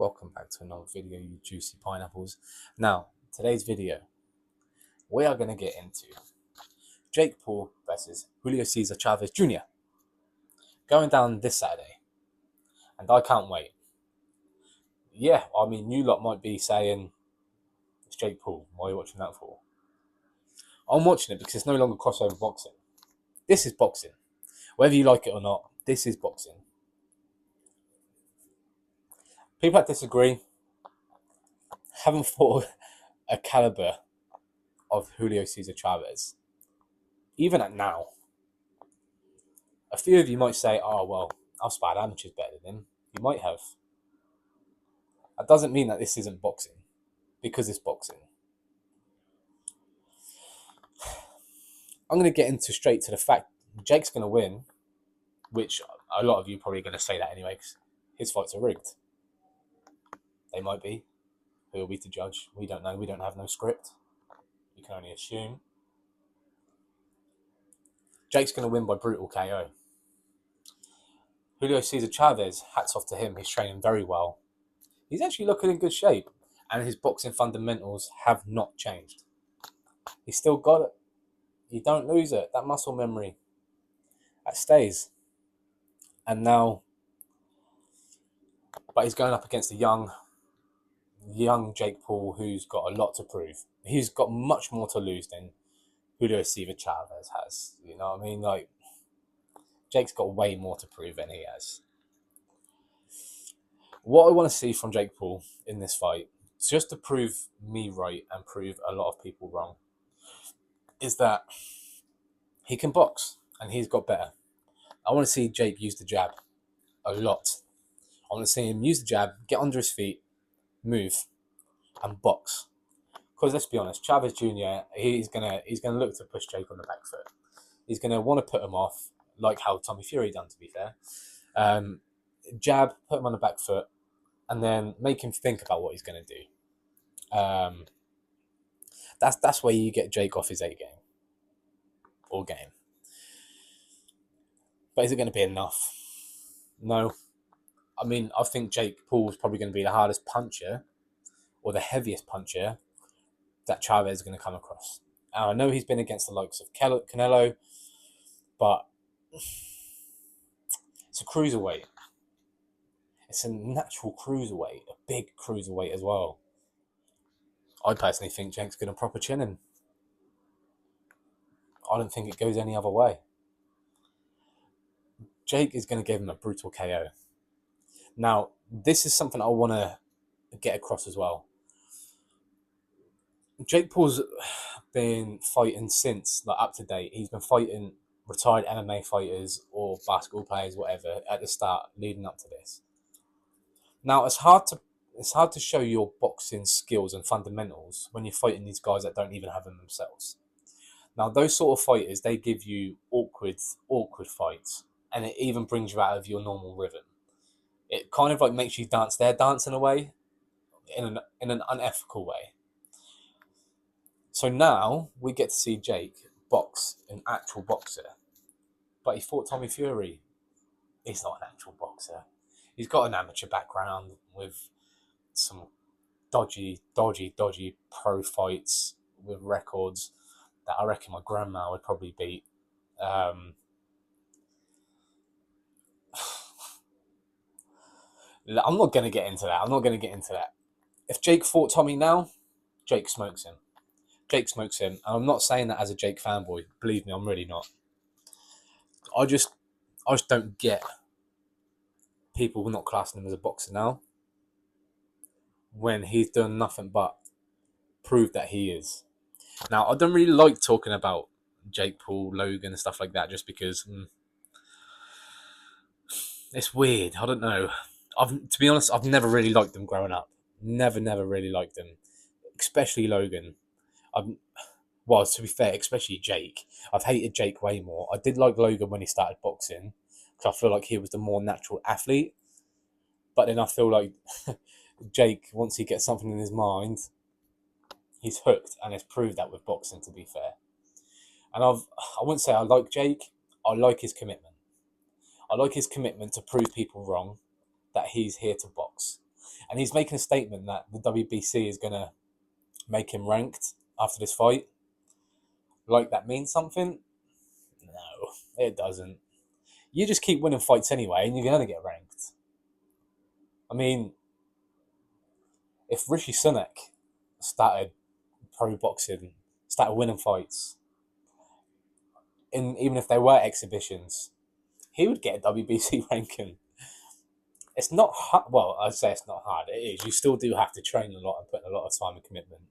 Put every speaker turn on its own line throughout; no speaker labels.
Welcome back to another video, you juicy pineapples. Now, today's video, we are going to get into Jake Paul versus Julio Cesar Chavez Jr. going down this Saturday, and I can't wait. Yeah, I mean, you lot might be saying, it's Jake Paul, why are you watching that for? I'm watching it because it's no longer crossover boxing. This is boxing. Whether you like it or not, this is boxing. People that disagree haven't fought a caliber of Julio Cesar Chavez. Even at now, a few of you might say, oh, well, I've sparred amateurs better than him. You might have. That doesn't mean that this isn't boxing, because it's boxing. I'm going to get into straight to the fact Jake's going to win, which a lot of you are probably going to say that anyway, because his fights are rigged. They might be. Who are we to judge? We don't know. We don't have no script. You can only assume. Jake's going to win by brutal KO. Julio Cesar Chavez, hats off to him. He's training very well. He's actually looking in good shape. And his boxing fundamentals have not changed. He's still got it. You don't lose it. That muscle memory, that stays. And now, but he's going up against a young Jake Paul who's got a lot to prove. He's got much more to lose than Julio Cesar Chavez has. You know what I mean? Like, Jake's got way more to prove than he has. What I want to see from Jake Paul in this fight, just to prove me right and prove a lot of people wrong, is that he can box and he's got better. I want to see Jake use the jab a lot. I want to see him use the jab, get under his feet, move, and box. Because let's be honest, Chavez Jr. he's gonna look to push Jake on the back foot. He's gonna want to put him off, like how Tommy Fury done. To be fair, jab, put him on the back foot, and then make him think about what he's gonna do. That's where you get Jake off his A game or game. But is it going to be enough? No. I mean, I think Jake Paul's probably going to be the hardest puncher or the heaviest puncher that Chavez is going to come across. Now, I know he's been against the likes of Canelo, but it's a cruiserweight. It's a natural cruiserweight, a big cruiserweight as well. I personally think Jake's going to proper chin him. I don't think it goes any other way. Jake is going to give him a brutal KO. Now, this is something I want to get across as well. Jake Paul's been fighting since, like, up to date. He's been fighting retired MMA fighters or basketball players, whatever, at the start, leading up to this. Now, it's hard to show your boxing skills and fundamentals when you're fighting these guys that don't even have them themselves. Now, those sort of fighters, they give you awkward fights, and it even brings you out of your normal rhythm. It kind of like makes you dance their dance in a way, in an unethical way. So now we get to see Jake box an actual boxer, but he fought Tommy Fury. He's not an actual boxer. He's got an amateur background with some dodgy pro fights with records that I reckon my grandma would probably beat. I'm not going to get into that. If Jake fought Tommy now, Jake smokes him. And I'm not saying that as a Jake fanboy. Believe me, I'm really not. I just don't get people not classing him as a boxer now when he's done nothing but prove that he is. Now, I don't really like talking about Jake Paul, Logan, and stuff like that, just because it's weird. I don't know. To be honest, I've never really liked them growing up. Never really liked them, especially Logan. Well, to be fair, especially Jake. I've hated Jake way more. I did like Logan when he started boxing because I feel like he was the more natural athlete. But then I feel like Jake, once he gets something in his mind, he's hooked, and it's proved that with boxing, to be fair. And I wouldn't say I like Jake. I like his commitment. I like his commitment to prove people wrong that he's here to box. and he's making a statement that the WBC is going to make him ranked after this fight. Like that means something? No, it doesn't. You just keep winning fights anyway, and you're going to get ranked. I mean, if Rishi Sunak started pro boxing, started winning fights, even if they were exhibitions, he would get a WBC ranking. It's not hard. Well, I'd say it's not hard. It is. You still do have to train a lot and put in a lot of time and commitment.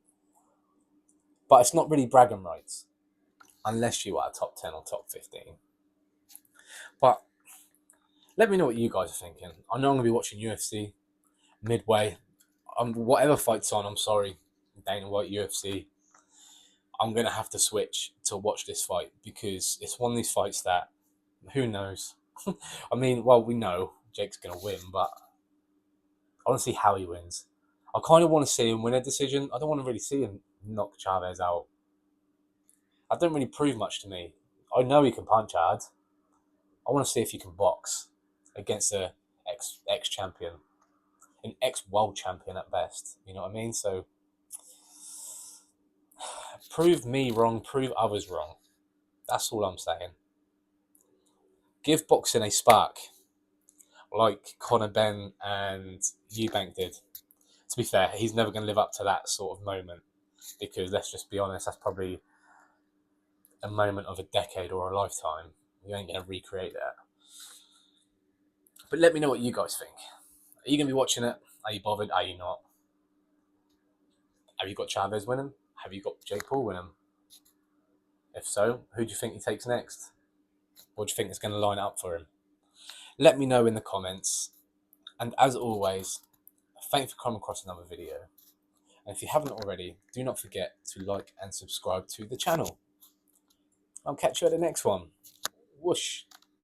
But it's not really bragging rights unless you are top 10 or top 15. But let me know what you guys are thinking. I know I'm going to be watching UFC midway. Whatever fight's on, I'm sorry, Dana White UFC. I'm going to have to switch to watch this fight because it's one of these fights that, who knows? I mean, well, we know Jake's going to win, but I want to see how he wins. I kind of want to see him win a decision. I don't want to really see him knock Chavez out. That don't really prove much to me. I know he can punch hard. I want to see if he can box against a ex champion, an ex world champion at best. You know what I mean? So prove me wrong, prove others wrong. That's all I'm saying. Give boxing a spark, like Conor Benn and Eubank did. To be fair, he's never going to live up to that sort of moment because let's just be honest, that's probably a moment of a decade or a lifetime. You ain't going to recreate that. But let me know what you guys think. Are you going to be watching it? Are you bothered? Are you not? Have you got Chavez winning? Have you got Jake Paul winning? If so, who do you think he takes next? What do you think is going to line up for him? Let me know in the comments. And as always, thanks for coming across another video. And if you haven't already, do not forget to like and subscribe to the channel. I'll catch you at the next one. Whoosh.